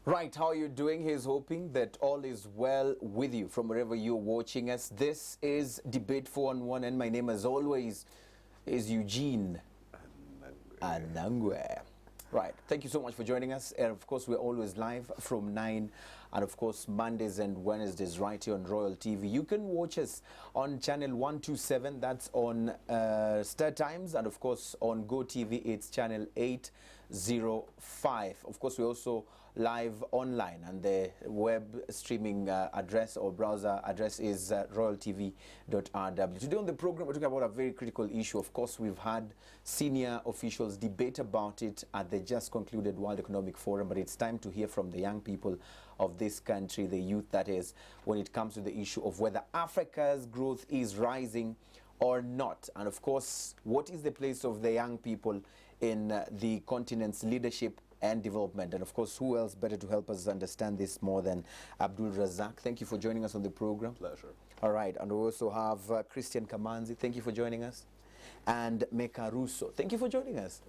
Right, how are you doing? Here's hoping that all is well with you from wherever you're watching us. This is Debate 4-on-1, and my name, as always, is Eugene Anangwe. Right, thank you so much for joining us. And of course, we're always live from 9, and of course, Mondays and Wednesdays right here on Royal TV. You can watch us on channel 127, that's on Star Times, and of course, on Go TV, it's channel 805. Of course, we're also live online, and the web streaming address or browser address is royaltv.rw. Today on the program, we're talking about a very critical issue. Of course, we've had senior officials debate about it at the just concluded World Economic Forum, but it's time to hear from the young people of this country, the youth that is, when it comes to the issue of whether Africa's growth is rising or not. And of course, what is the place of the young people in the continent's leadership and development? And of course, who else better to help us understand this more than Abdul Razak? Thank you for joining us on the program. Pleasure. All right, and we also have Christian Kamanzi. Thank you for joining us. And Meka Russo. Thank you for joining us.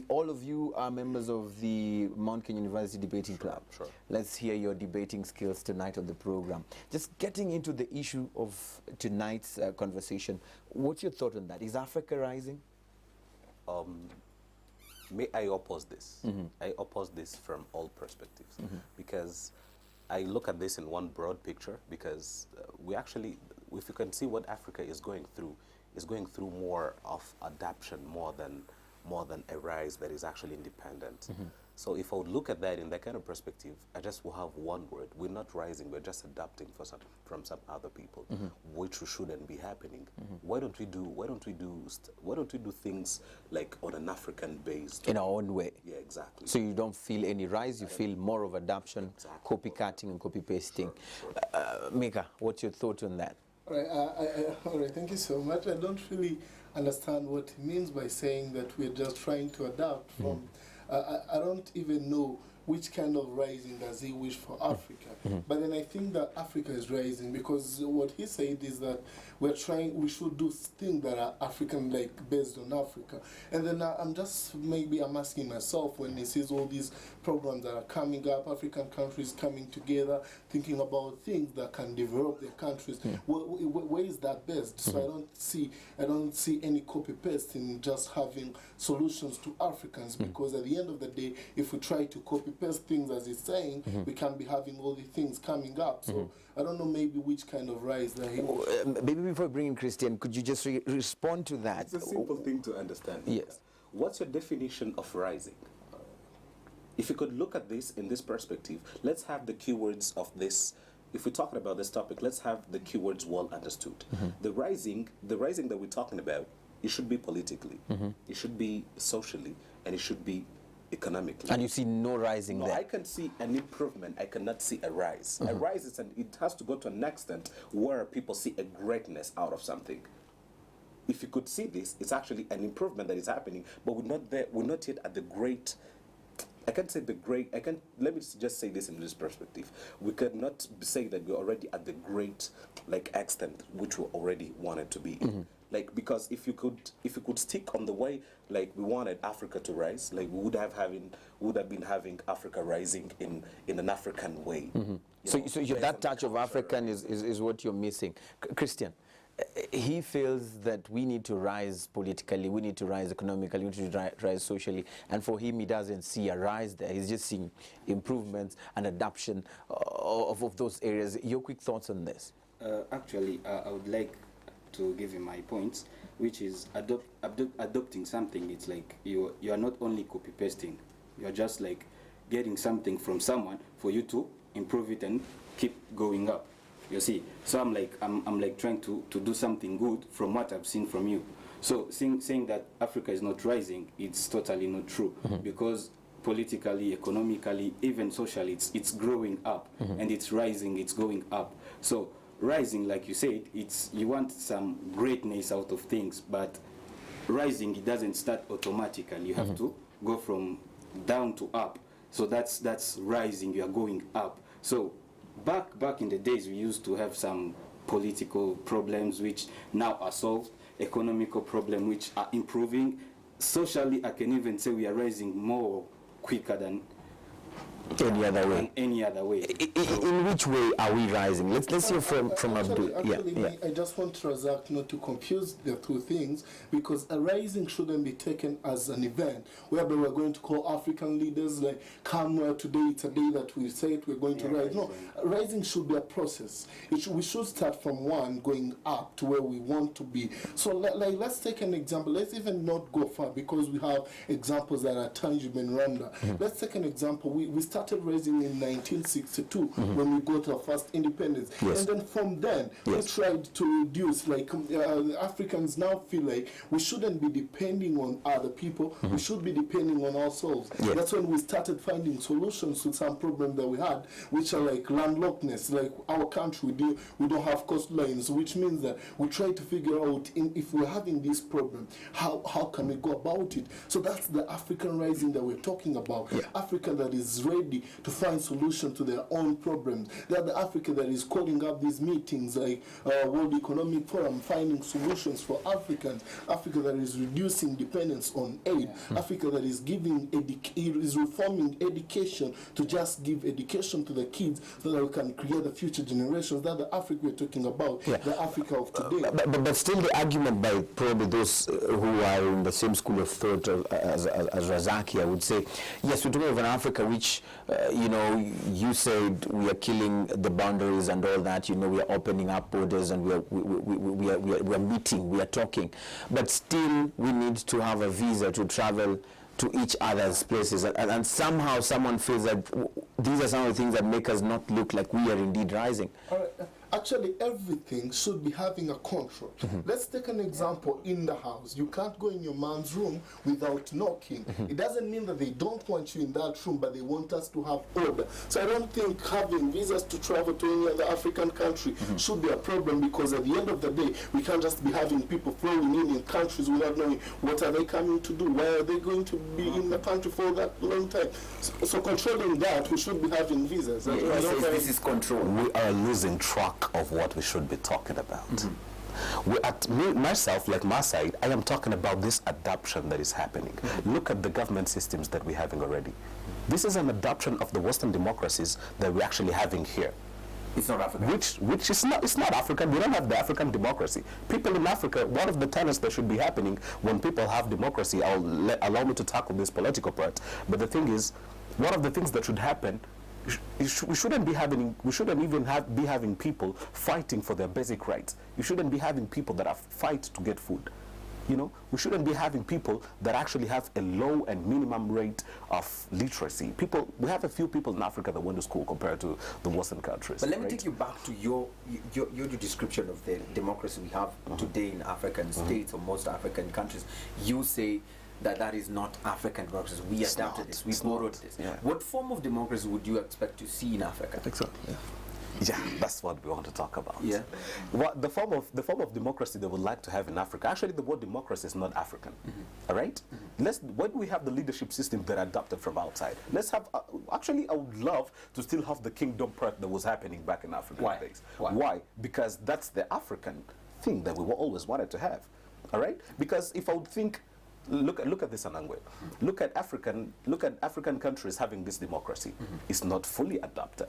All of you are members of the Mount Kenya University Debating Club. Sure. Let's hear your debating skills tonight on the program. Just getting into the issue of tonight's conversation, what's your thought on that? Is Africa rising? May I oppose this? I oppose this from all perspectives because I look at this in one broad picture because we actually, if you can see what Africa is going through more of adaptation more than a rise that is actually independent. So if I would look at that in that kind of perspective, I just will have one word: we're not rising, we're just adapting from some other people, which shouldn't be happening. Why don't we do things like on an African based, in our own way? Yeah, exactly. So you don't feel any rise, you feel more of adaptation, Exactly. copycatting and copy pasting. Sure. Mika, what's your thought on that? All right, thank you so much. I don't really understand what he means by saying that we're just trying to adapt from. I don't even know which kind of rising does he wish for Africa. But then I think that Africa is rising because what he said is that we should do things that are African, like based on Africa. And then I'm asking myself when he sees all these programs that are coming up, African countries coming together, thinking about things that can develop their countries. Where is that based? So I don't see any copy paste in just having solutions to Africans because at the end of the day, if we try to copy paste things as he's saying, we can be having all the things coming up. So I don't know maybe which kind of rise that he Maybe before bringing Christian, could you just respond to that? It's a simple thing to understand. Yes. What's your definition of rising? If you could look at this in this perspective, let's have the keywords of this. If we're talking about this topic, let's have the keywords well understood. The rising that we're talking about, it should be politically, it should be socially, and it should be economically. And you see no rising No, there? I can see an improvement. I cannot see a rise. A rise it has to go to an extent where people see a greatness out of something. If you could see this, it's actually an improvement that is happening, but we're not there. We're not yet at the great. Let me just say this in this perspective. We cannot say that we're already at the great extent which we already wanted to be in. Because if you could stick on the way we wanted Africa to rise, we would have been having Africa rising in an African way. So that touch of African is what you're missing. Christian, he feels that we need to rise politically, we need to rise economically, we need to rise socially, and for him, he doesn't see a rise there. He's just seeing improvements and adoption of those areas. Your quick thoughts on this? Actually, I would like to give him my points, which is adopting something. It's like you are not only copy pasting, you are just getting something from someone for you to improve it and keep going up. You see, so I'm trying to do something good from what I've seen from you. So saying that Africa is not rising, it's totally not true because politically, economically, even socially, it's growing up and it's rising, it's going up. So rising, like you said, you want some greatness out of things, but rising, it doesn't start automatically. You have to go from down to up. So that's rising, you are going up. So back in the days, we used to have some political problems which now are solved, economical problems which are improving. Socially, I can even say we are rising more quicker than any other way. Any other way. In which way are we rising? Let's hear from Abdul. Actually, I just want Razak not to confuse the two things, because a rising shouldn't be taken as an event whereby we're going to call African leaders like, come today, it's a day that we say it, we're going to rise. No, rising should be a process. We should start from one going up to where we want to be. So let's take an example. Let's even not go far, because we have examples that are tangible in Rwanda. Let's take an example. We started raising in 1962 when we got our first independence. Yes. And then from then, we tried to reduce, like Africans now feel like we shouldn't be depending on other people, we should be depending on ourselves. Yeah. That's when we started finding solutions to some problems that we had, which are like landlockedness. Like our country, we don't have coastlines, which means that we try to figure out if we're having this problem, how can we go about it? So that's the African rising that we're talking about. Yeah. Africa that is ready to find solutions to their own problems. They're the Africa that is calling up these meetings like World Economic Forum, finding solutions for Africans. Africa that is reducing dependence on aid. Africa that is giving is reforming education to just give education to the kids so that we can create the future generations. That's the Africa we're talking about, the Africa of today. But still the argument by probably those who are in the same school of thought as Razaki, I would say, yes, we're talking of an Africa which, you said we are killing the boundaries and all that, we are opening up borders and we are meeting, we are talking, but still we need to have a visa to travel to each other's places, and somehow someone feels that these are some of the things that make us not look like we are indeed rising. All right. Actually, everything should be having a control. Let's take an example in the house. You can't go in your mom's room without knocking. It doesn't mean that they don't want you in that room, but they want us to have order. So I don't think having visas to travel to any other African country should be a problem, because at the end of the day, we can't just be having people flowing in countries without knowing what are they coming to do, why are they going to be in the country for that long time. So controlling that, we should be having visas. This is control. We are losing track of what we should be talking about. Myself, like my side, I am talking about this adoption that is happening. Look at the government systems that we're having already. This is an adoption of the Western democracies that we're actually having here. It's not African. Which is not, it's not African. We don't have the African democracy. People in Africa, one of the tenets that should be happening when people have democracy, allow me to tackle this political part, but the thing is, one of the things that should happen, we shouldn't even be having people fighting for their basic rights. You shouldn't be having people that fight to get food. We shouldn't be having people that actually have a low and minimum rate of literacy. We have a few people in Africa that went to school compared to the Western countries. But let me take you back to your description of the democracy we have today in African states or most African countries. You say that is not African democracy. We adapted this. We borrowed this. Yeah. What form of democracy would you expect to see in Africa? I think so. Yeah, that's what we want to talk about. Yeah. The form of democracy they would like to have in Africa. Actually, the word democracy is not African. All right. When we have the leadership system that adopted from outside, let's have. Actually, I would love to still have the kingdom part that was happening back in African days. Why? Because that's the African thing that we always wanted to have. All right. Because if I would think. Look at this, Anangwe. Look at African countries having this democracy. It's not fully adopted.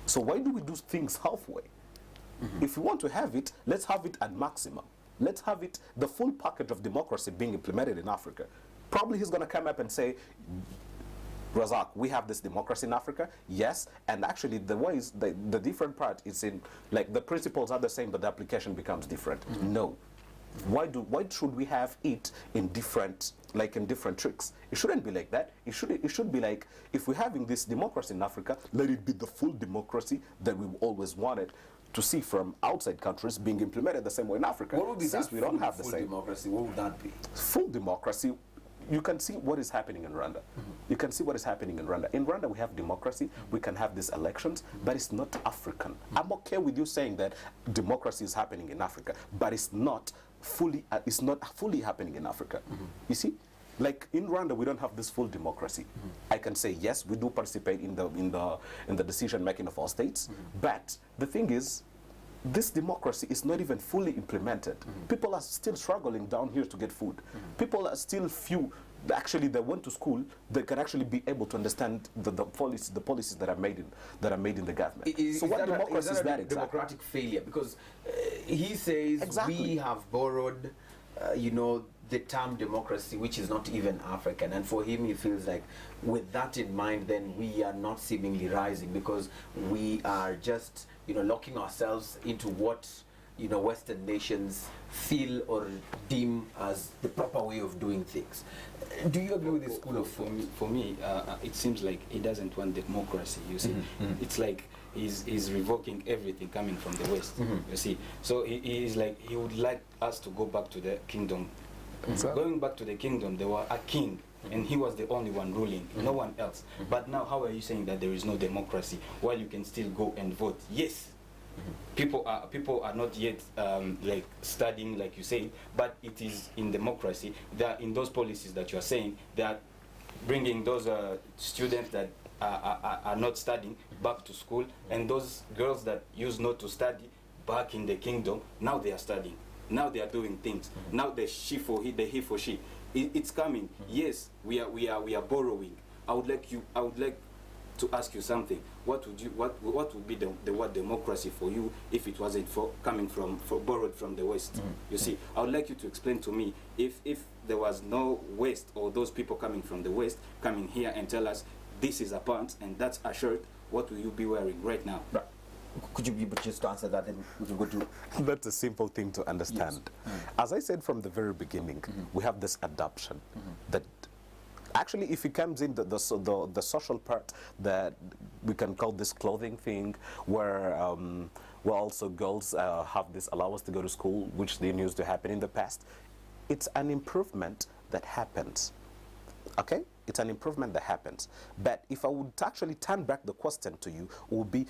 So why do we do things halfway? If we want to have it, let's have it at maximum. Let's have it, the full package of democracy being implemented in Africa. Probably he's going to come up and say, Razak, we have this democracy in Africa, yes, and actually the different part is in, like the principles are the same, but the application becomes different. No. Why should we have it in different tricks? It shouldn't be like that. It should be like, if we're having this democracy in Africa, let it be the full democracy that we always wanted to see from outside countries being implemented the same way in Africa. What would be since that we don't have the same democracy? What would that be? Full democracy. You can see what is happening in Rwanda. You can see what is happening in Rwanda. In Rwanda, we have democracy. We can have these elections, but it's not African. I'm okay with you saying that democracy is happening in Africa, but it's not fully happening in Africa. You see, like in Rwanda, we don't have this full democracy. I can say yes, we do participate in the decision making of our states, but the thing is, this democracy is not even fully implemented. People are still struggling down here to get food. People are still actually they went to school, they can actually be able to understand the policies that are made in the government. So what democracy is that exactly? Democratic failure, because he says Exactly. we have borrowed, the term democracy, which is not even African, and for him, he feels like, with that in mind, then we are not seemingly rising because we are just, locking ourselves into what Western nations feel or deem as the proper way of doing things. Do you agree with this school of thought? For me, it seems like he doesn't want democracy. You see, it's like he's revoking everything coming from the West. You see, so he's like he would like us to go back to the kingdom. Going back to the kingdom, there was a king, and he was the only one ruling, no one else. But now, how are you saying that there is no democracy while you can still go and vote? Yes. People are not yet like studying, like you say, but it is in democracy that in those policies that you are saying, they are bringing those students that are not studying back to school, and those girls that used not to study back in the kingdom, now they are studying. Now they are doing things. Now the she for he, the he for she. It's coming. Yes, we are borrowing. I would like to ask you something. What would be the word democracy for you if it wasn't borrowed from the West? You see, I would like you to explain to me if there was no West, or those people coming from the West coming here and tell us this is a pants and that's a shirt, what will you be wearing right now? Right. Could you be able just to answer that, and we can go to... That's a simple thing to understand. Yes. As I said from the very beginning, we have this adoption that actually, if it comes in the social part, that we can call this clothing thing, where also girls have this allowance to go to school, which didn't used to happen in the past. It's an improvement that happens. Okay? It's an improvement that happens. But if I would actually turn back the question to you, it would be,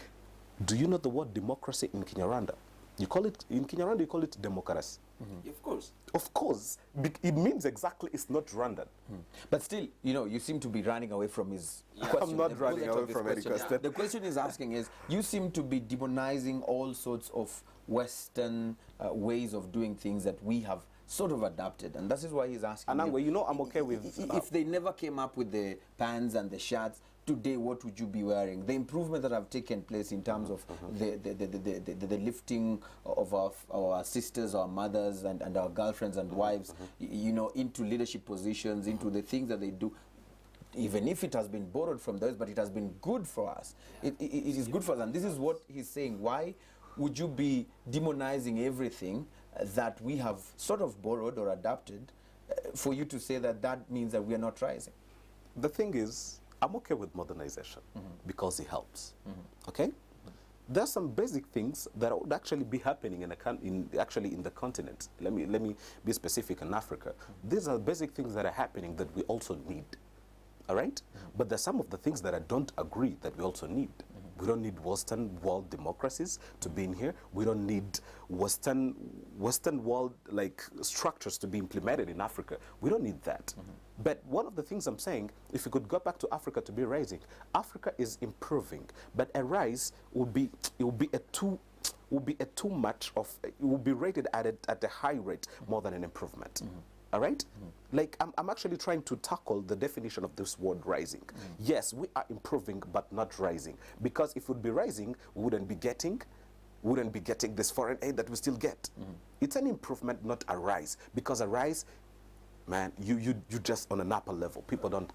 do you know the word democracy in Kinyarwanda? You call it, in Kinyarwanda, you call it democracy. Of course. Of course. It means exactly it's not Rwandan. But still, you seem to be running away from his question. I'm not running away from any question. The question he's asking is, you seem to be demonizing all sorts of Western ways of doing things that we have sort of adapted, and that is why he's asking. And I'm okay with... If they never came up with the pants and the shirts, today what would you be wearing? The improvement that have taken place in terms of the lifting of our sisters, our mothers, and our girlfriends and wives, into leadership positions, into the things that they do, even if it has been borrowed from those, but it has been good for us. It is good for us, and this is what he's saying. Why would you be demonizing everything that we have sort of borrowed or adapted for you to say that means that we are not rising? The thing is, I'm okay with modernization because it helps. Okay? There are some basic things that would actually be happening in the continent. Let me be specific in Africa. These are basic things that are happening that we also need. All right? But there's some of the things that I don't agree that we also need. We don't need Western world democracies to be in here. We don't need Western world like structures to be implemented in Africa. We don't need that. But one of the things I'm saying, if we could go back to Africa to be rising, Africa is improving, but a rise will be too much of, it will be rated at a high rate more than an improvement. All right? Like, I'm actually trying to tackle the definition of this word rising. Yes, we are improving, but not rising. Because if we'd be rising, we wouldn't be getting this foreign aid that we still get. It's an improvement, not a rise. Because a rise, man, you just on an upper level. People don't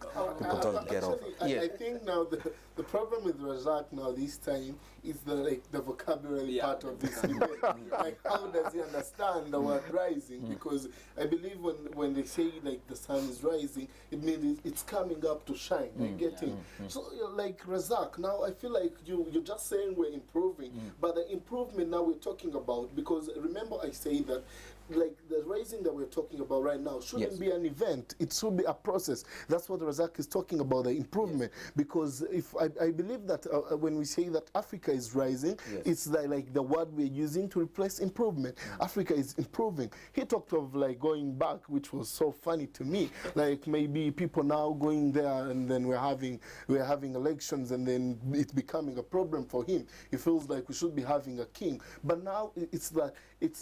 get over. I think now the problem with Razak now this time is the vocabulary part of this debate. Like, how does he understand the word rising? Because I believe when they say like the sun is rising, it means it's coming up to shine. You're getting so like Razak. Now I feel like you're just saying we're improving, but the improvement now we're talking about, because remember I say that, like, the rising that we're talking about right now shouldn't be an event. It should be a process. That's what Razak is talking about, the improvement. Because if I believe that when we say that Africa is rising, it's like the word we're using to replace improvement. Africa is improving. He talked of like going back, which was so funny to me. Like, maybe people now going there, and then we're having elections, and then it's becoming a problem for him. He feels like we should be having a king. But now it's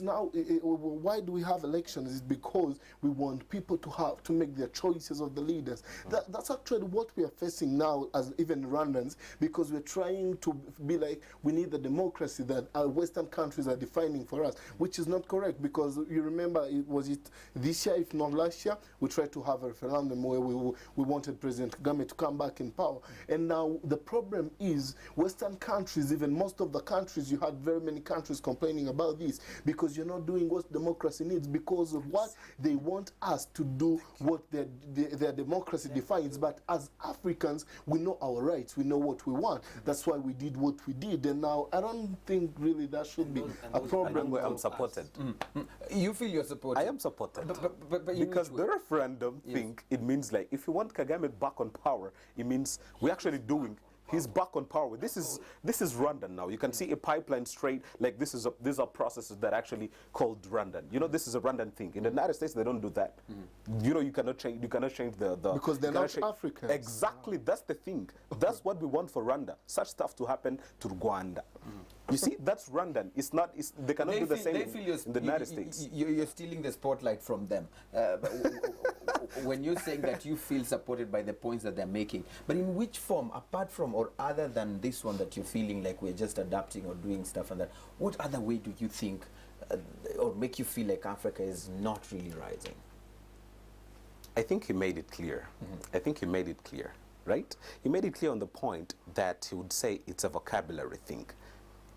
now why why do we have elections? Is because we want people to make their choices of the leaders. That's actually what we are facing now as even Rwandans, because we're trying to be like, we need the democracy that our Western countries are defining for us, which is not correct, because you remember, was it this year, if not last year, we tried to have a referendum where we wanted President Kagame to come back in power. And now the problem is Western countries, even most of the countries, you had very many countries complaining about this, because you're not doing what democracy needs, because of what they want us to do, what their democracy defines. But as Africans, we know our rights, we know what we want. That's why we did what we did. And now I don't think really that should be a problem. I'm supported. You feel you're supported? I am supported. But Because the referendum thing, it means like, if you want Kagame back on power, it means we're actually doing. He's back on power. This is Rwanda now. You can see a pipeline straight, like these are processes that are actually called Rwandan. You know, this is a Rwandan thing. In the United States, they don't do that. You know, you cannot change the because they're not Africans. Exactly, that's the thing. That's what we want for Rwanda. Such stuff to happen to Rwanda. You see, that's Rwandan. They cannot do the same in the United States. You're stealing the spotlight from them. When you're saying that you feel supported by the points that they're making, but in which form, apart from or other than this one that you're feeling like we're just adapting or doing stuff and that, what other way do you think or make you feel like Africa is not really rising? I think he made it clear. I think he made it clear, right? He made it clear on the point that he would say it's a vocabulary thing.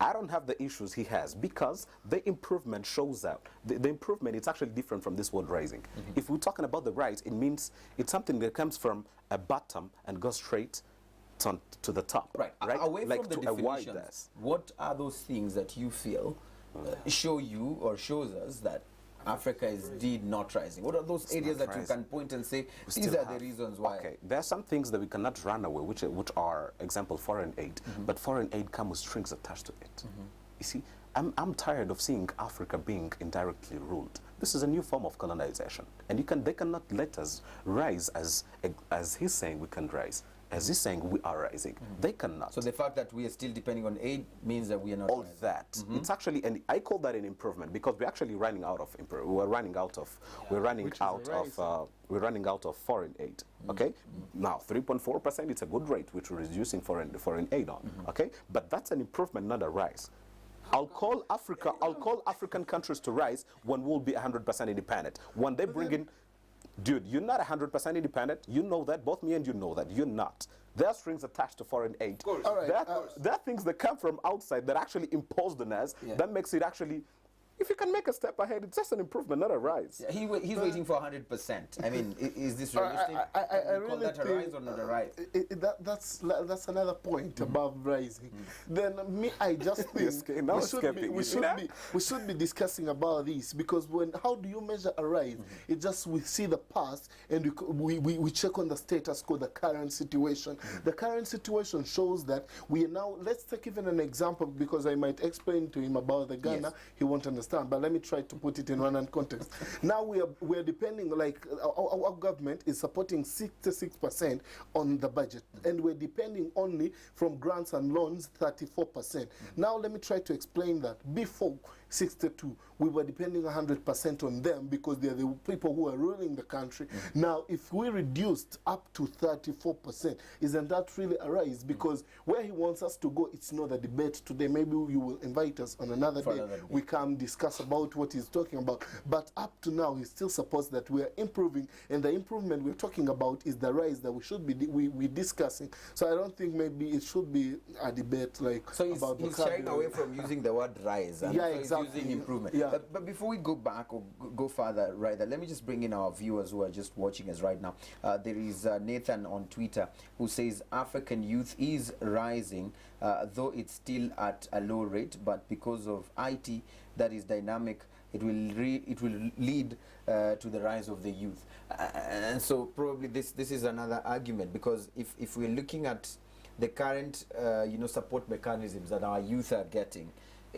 I don't have the issues he has, because the improvement shows out. The improvement, it's actually different from this word rising. If we're talking about the rise, it means it's something that comes from a bottom and goes straight to the top. Right. Away like from the to a wide definitions, dash. what are those things that you feel show you or shows us that Africa is indeed not rising? What are those areas that you can point and say, these are the reasons why? Okay, there are some things that we cannot run away, which are, example, foreign aid. But foreign aid comes with strings attached to it. You see, I'm tired of seeing Africa being indirectly ruled. This is a new form of colonization, and they cannot let us rise as he's saying we can rise. As he's saying, we are rising. They cannot. So the fact that we are still depending on aid means that we are not all rising. that. It's actually, and I call that an improvement, because we're actually running out of we're running out of foreign aid. Okay, now 3.4%. It's a good rate, which we're reducing foreign aid on. Okay, but that's an improvement, not a rise. I'll call African countries to rise when we'll be 100% independent. When they bring in. Dude, you're not 100% independent. You know that. Both me and you know that. You're not. There are strings attached to foreign aid. Of course. All right, there are things that come from outside that actually imposed on us. That makes it actually, if you can make a step ahead, it's just an improvement, not a rise. Yeah, he's waiting for 100%. I mean, is this realistic? I really call that a rise or not a rise? That's another point above rising. Then I just think we should be discussing about this, because how do you measure a rise? It's just we see the past and we check on the status quo, the current situation. The current situation shows that we are now. Let's take even an example, because I might explain to him about the Ghana. He won't understand. But let me try to put it in Rwandan context. Now we are depending, like our government is supporting 66% on the budget, and we're depending only from grants and loans 34%. Now let me try to explain that. Before 62, we were depending 100% on them, because they're the people who are ruling the country. Now, if we reduced up to 34%, isn't that really a rise? Because where he wants us to go, it's not a debate today. Maybe you will invite us on another day. We can discuss about what he's talking about. But up to now, he still supports that we are improving, and the improvement we're talking about is the rise that we should be we're discussing. So I don't think maybe it should be a debate like about he's shying away from using the word rise. And exactly. Using improvement. But before we go back or go further, let me just bring in our viewers who are just watching us right now. There is Nathan on Twitter who says African youth is rising, though it's still at a low rate, but because of IT that is dynamic, it will lead to the rise of the youth. And so probably this is another argument, because if we're looking at the current support mechanisms that our youth are getting,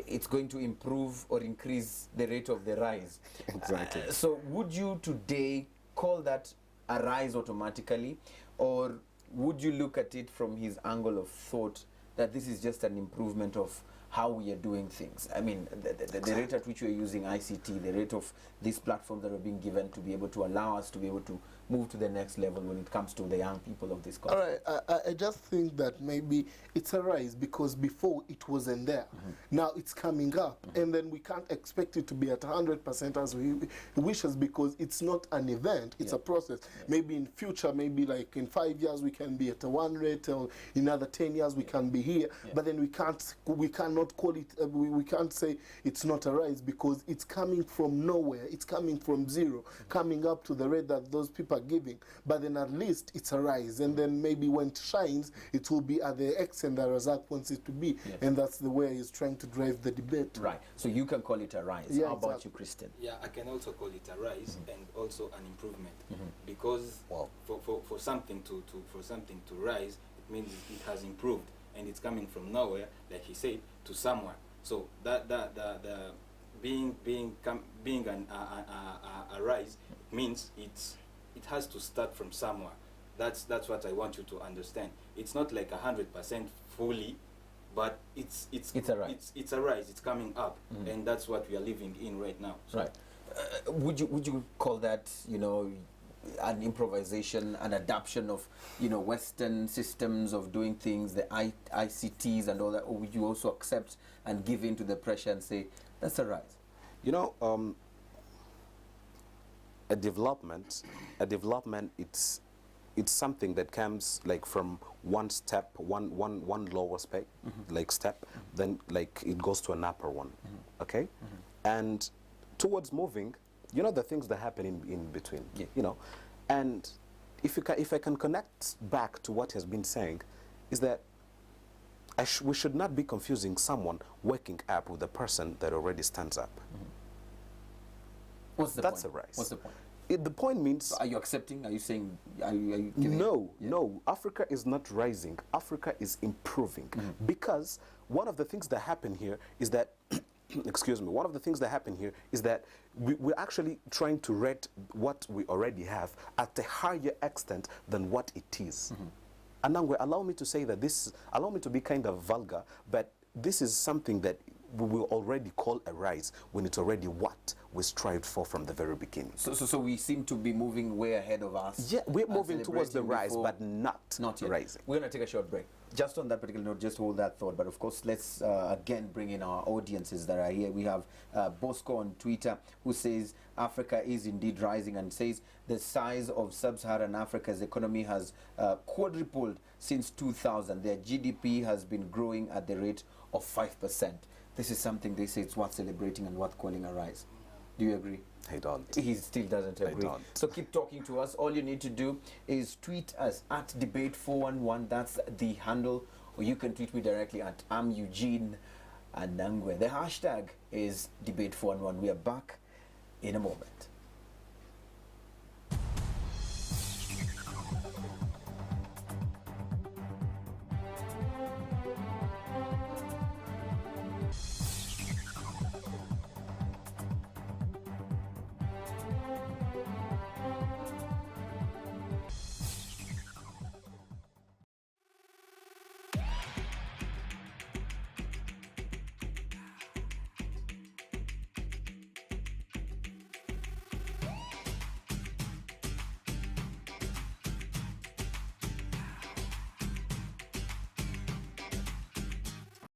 it's going to improve or increase the rate of the rise. Exactly. So would you today call that a rise automatically, or would you look at it from his angle of thought that this is just an improvement of how we are doing things. I mean, the rate at which we are using ICT, the rate of these platforms that are being given to be able to allow us to be able to move to the next level when it comes to the young people of this country. All right, I just think that maybe it's a rise because before it wasn't there. Now it's coming up, and then we can't expect it to be at 100% as we wishes because it's not an event, it's a process. Maybe in future, maybe like in 5 years we can be at a 100, or in another 10 years we can be here, but then we cannot call it, we can't say it's not a rise because it's coming from nowhere, it's coming from zero, coming up to the rate that those people are giving, but then at least it's a rise, and then maybe when it shines, it will be at the extent that Razak wants it to be, and that's the way he's trying to drive the debate. Right, so you can call it a rise. Yeah, How about exactly. you, Christian? Yeah, I can also call it a rise and also an improvement because for something to rise, it means it has improved and it's coming from nowhere, like he said, to somewhere. So that the being a rise means it has to start from somewhere. That's what I want you to understand. It's not like 100% fully, but it's a rise. It's a rise. It's coming up, and that's what we are living in right now. So Right. Would you call that, you know, an improvisation, an adaptation of, you know, Western systems of doing things, the ICTs and all that, or would you also accept and give in to the pressure and say that's a rise? You know, a development, it's something that comes like from one step, one lower step, like step, then like it goes to an upper one, okay? And towards moving, you know, the things that happen in between, you know, and if I can connect back to what has been saying, is that we should not be confusing someone waking up with a person that already stands up. What's the That's point? a rise. What's the point? The point means... So are you accepting? Are you saying... Are you giving? No, no. Africa is not rising. Africa is improving. Because one of the things that happen here is that... excuse me. One of the things that happen here is that we're actually trying to rate what we already have at a higher extent than what it is. Anangwe, allow me to say that this... Allow me to be kind of vulgar, but this is something that we will already call a rise when it's already what we strived for from the very beginning. So we seem to be moving way ahead of us. Yeah, we're moving towards the celebrating rise, before. but not Yet. rising. We're going to take a short break. Just on that particular note, just hold that thought. But of course, let's again bring in our audiences that are here. We have Bosco on Twitter who says Africa is indeed rising and says the size of sub-Saharan Africa's economy has quadrupled since 2000. Their GDP has been growing at the rate of 5%. This is something they say it's worth celebrating and worth calling a rise. Do you agree? I don't. He still doesn't agree. don't. So keep talking to us. All you need to do is tweet us at debate411. That's the handle. Or you can tweet me directly at Eugene Anangwe. The hashtag is debate411. We are back in a moment.